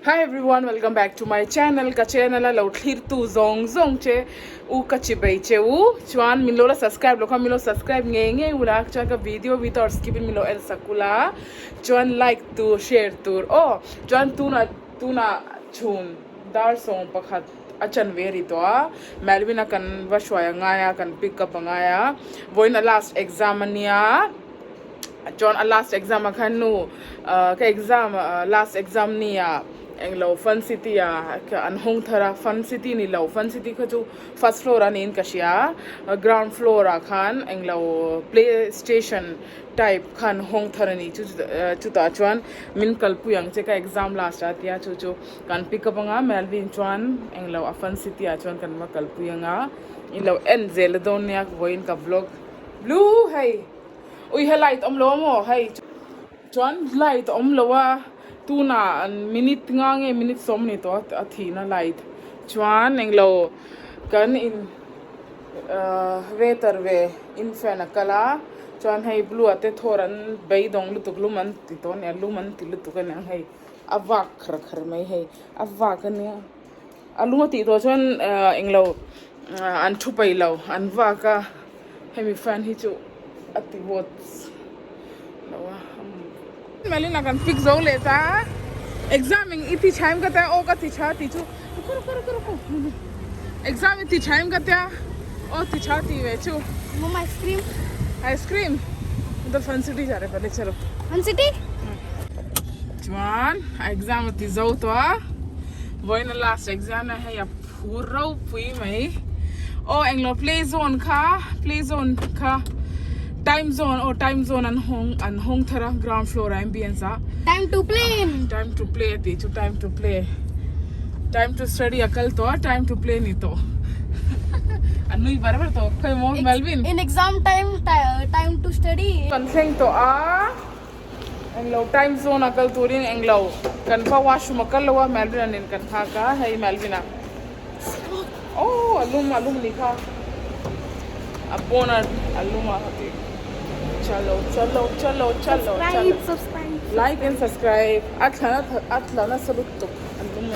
Hi everyone, welcome back to my channel. Ka channel la lauthlir tu zong zong che u kachibai che u chuan min lo la subscribe lo kha min lo subscribe nge ula cha ka video without skipping min lo el sakula chuan like tu share tur oh chuan tuna chun dar song pakhat achan veri to Melvin kan vashwaya ngaya kan pick up ngaya voina last exam ania John a last exam akanu ka exam last exam nia englo fun city ka an hong thara fun city ni lo fun city ka chu first floor an in kashia ground floor khan englo play station type khan hong thara ni chu ta chuan min kalpu yang che ka exam last atia chu kan pick up nga Melvin chuan englo a fun city chuan kan ma kalpu yanga ilo en zel don yak voin ka vlog blue hey ui he light lo mo hey chuan light lo wa tuna minute nge minute som ni to athina light chuan englo kan in veter ve in fan kala chuan hei blue ate thoran beidong lutuk luman ti ton ya luman ti lutuk kan hei avak khar mai hei avak kan ya aluma ti to chuan englo an thu pai lo an waka hemi fan hi chu ati bot lawa Melin akan fix zo leta examing iti chaim kata o ka ti cha ti chu kuro exam iti chaim kata o ti cha ti ve chu mamma ice cream the fun city जा रहे पहले चलो Fun City chuan exam ti zo to voin last exam na hai ya phuro pui mai o englo play zone kha time zone an hong thara ground floor ambience time to play time to play ti chu time to play time to study akal to time to play ni to anui barabar to kai mo Melvin in exam time to study kan thleng to englo time zone akal turin englo kan pa washroom akal lo Melvin anin kan tha ka hey Melvin oh alum ni kha apona aluma hati chalo subscribe like and subscribe atlana salut to alum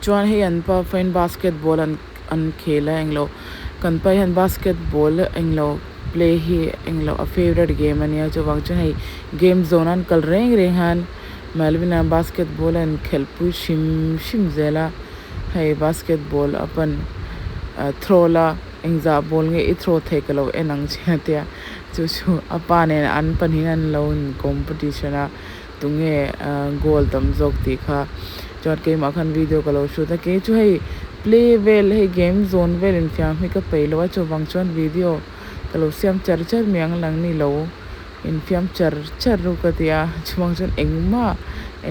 chuan hei an pa fain basketball an khela englo kan pa han basketball englo play hi englo a favorite game ania chuwang chuan hei game zone an kal reng han Melvin an basketball an khelpui shim zela hei basketball apan throla engza ball nge I throw thekalo enang chatia chu apa ne an pan hin an lo in competition a tunge goal tam jok ti kha chot ke ma khan video kalo shoot ta ke chu hei play well hei game zone well in fiam hi ka peilo chu wang chon video kalo siam char miang lang ni lo in fiam char ru ka tia chuwang chon engma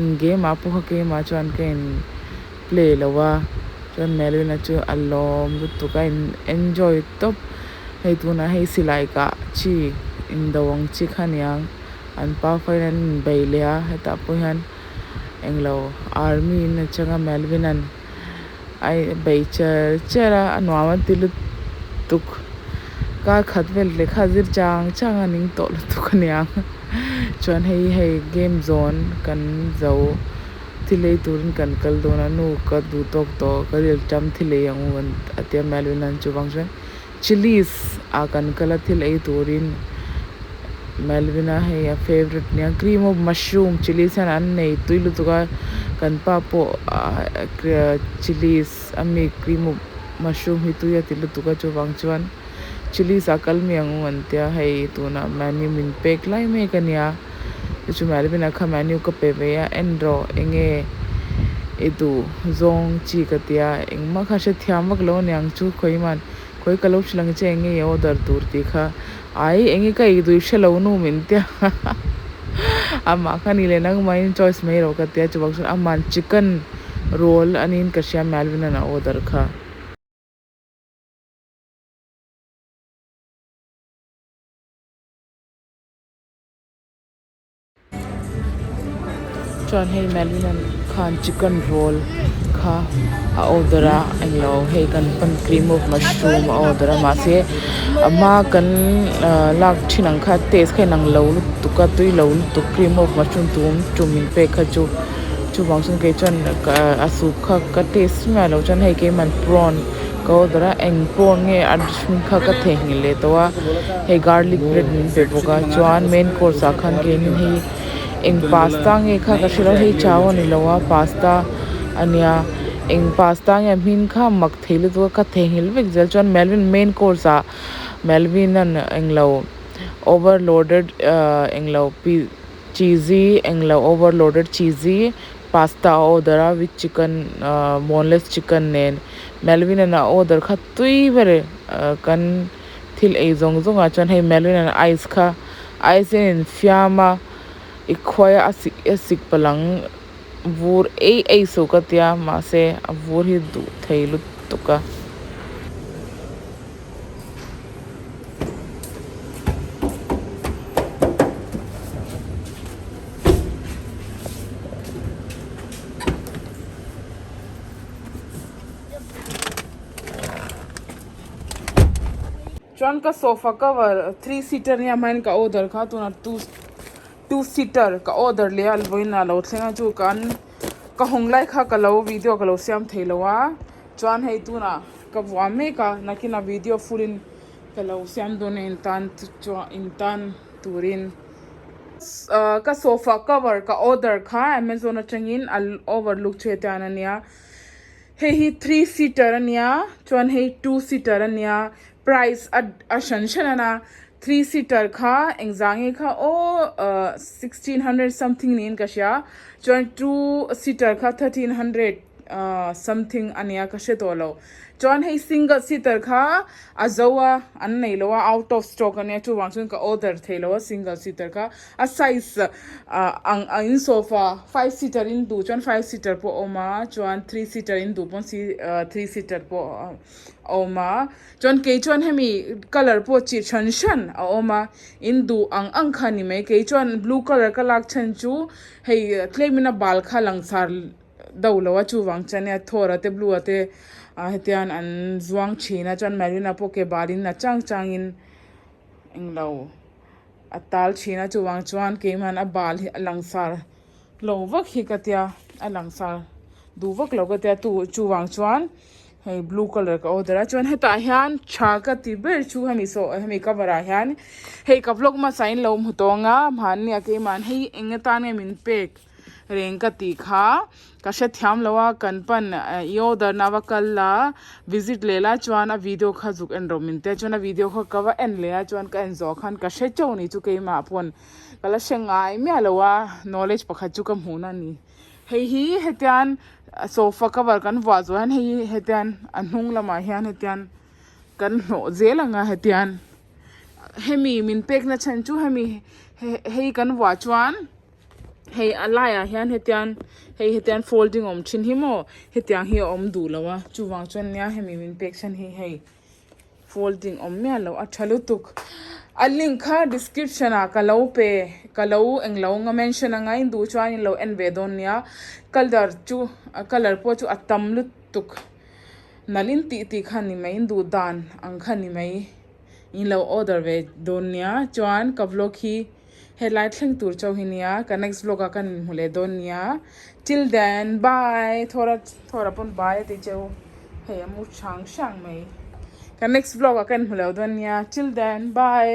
en game a pu ke ma chuan ke in play lawa chuan Melvin chu alom tu ka enjoy top hei tuna hei silai ka chi in dawang chi khaniang an pa fainan beilea heta puhan englo army na changa Melvin an ai bei chera anwa tilu tuk ka khatvel le khazir chang aning to tu khaniang chuan hei game zone kan zo thilei turin kan kal dona nu ka du tok to ka ril cham thilei angun atia Melvin an chuwang chen chilies a kan kala thilei turin Melvin a hei favorite nia cream of mushroom chilies an nei tuilu tuka kan pa po chilies ami cream of mushroom hi tuya tilu tuka chuwang chuan chilies a kalmi angun tia hei tuna menu min pek lai me kania chu Melvin a kha menu ka pe ve ya endro enge edu zong chi ka tia engma kha she thiamak lo nyang chu khoiman khoi kalo chlang che enge order tur ti kha ai enge kai du shelo nu min tia ama khani le nang main choice mai ro ka tia chu bang aman chicken roll anin ka sha Melvin na order kha chuan hei Melvin an khan chicken roll kha a order englo hei kan pan cream of mushroom a order ma se ama kan lak thinang kha taste khai nang lo tuka tui lo tu cream of mushroom tum min pe kha chu bang sun ke chuan a soup kha ka taste ma lo chuan hei ke man prawn ka order eng prawn nge adishmin kha ka theng le towa hei garlic bread min pe boka chuan main course a khan ke nin hei eng pasta nge kha ka shilo hei chaw ni lowa pasta ania eng pasta nge min kha mak theilu tu ka thengil vek jal chuan Melvin main course a Melvin an englo overloaded englo cheesy englo overloaded cheesy pasta order with chicken boneless chicken nen Melvin an order kha tui vere kan thil ei zong a chuan hei Melvin an ice kha ice in fiama ikhwaya asik palang vur ei so ka tia ma se vur hi du theilu tuka chuan ka sofa cover 3 seater nia main ka order kha tuna 2 seater ka order le al voina lo thlenga chu kan ka honglai kha ka lo video ka lo siam theilowa chuan hei tuna ka wa me ka nakina video full in ka lo siam don in tan turin ka sofa cover ka order kha Amazon atangin al overlook chetan ania hei hi 3 seater ania chuan hei 2 seater ania price a shanshana 3 seater kha engzangi kha o 1600 something nin ka sha chuan 2 seater kha 1300 something ania ka she tolo chuan hei single seater kha azawa an nei lowa out of stock ania chu wangchun ka order theilowa single seater kha a size ang in sofa 5 seater in du chuan 5 seater po oma chuan 3 seater in du pon 3 seater po oma chuan ke chuan hemi color po chi shan a oma in du ang khani mai ke chuan blue color ka lak chan chu hei tlemina bal kha langsar dawlawa chu wangchania thora te blue ate hetian an zuang china chuan marina po ke balin na chang in englo atal china chu wang chuan ke man a bal hi langsar lo vak hi katia a langsar du vak lo ka te tu chu wang chuan hei blue color ka order a chuan heta hian tha ka ti ber chu hemi so hemi cover a hian hei ka vlog ma sign lo mu tonga man ni ake man hei engatan nge min pek reng ka ti kha ka she thiam lowa kan pan I order na wa kal la visit lela chuan a video kha zuk en ro min te chuan a video kha cover en le a chuan ka en zo khan ka she chau ni chu ke ma pon kala shengai mi alowa knowledge pakha chu kam huna ni hei hi hetian sofa cover kan wa zo han hei hetian anhung lama hian hetian kan no zelanga hetian hemi min pek na chan chu hemi hei kan wa chuan hei alaya hian hetian folding om thin hi mo hetiang hi om du lawa chu wang chuan nya hemi min pek chan hi hei folding om me lo a thalu tuk a link kha description a ka lo pe ka lo englo nga mention anga in du chuan in lo en ve don nia color po chu atam lu tuk nalin ti khan ni mai in du dan ang khan ni mai in lo order ve don nia chuan ka vlog hi headlight thleng tur chau hi nia ka next vlog a kan hule don nia till then bye thora pon bye ti cheu hey amu chang mai ka next vlog a kan hule don nia till then bye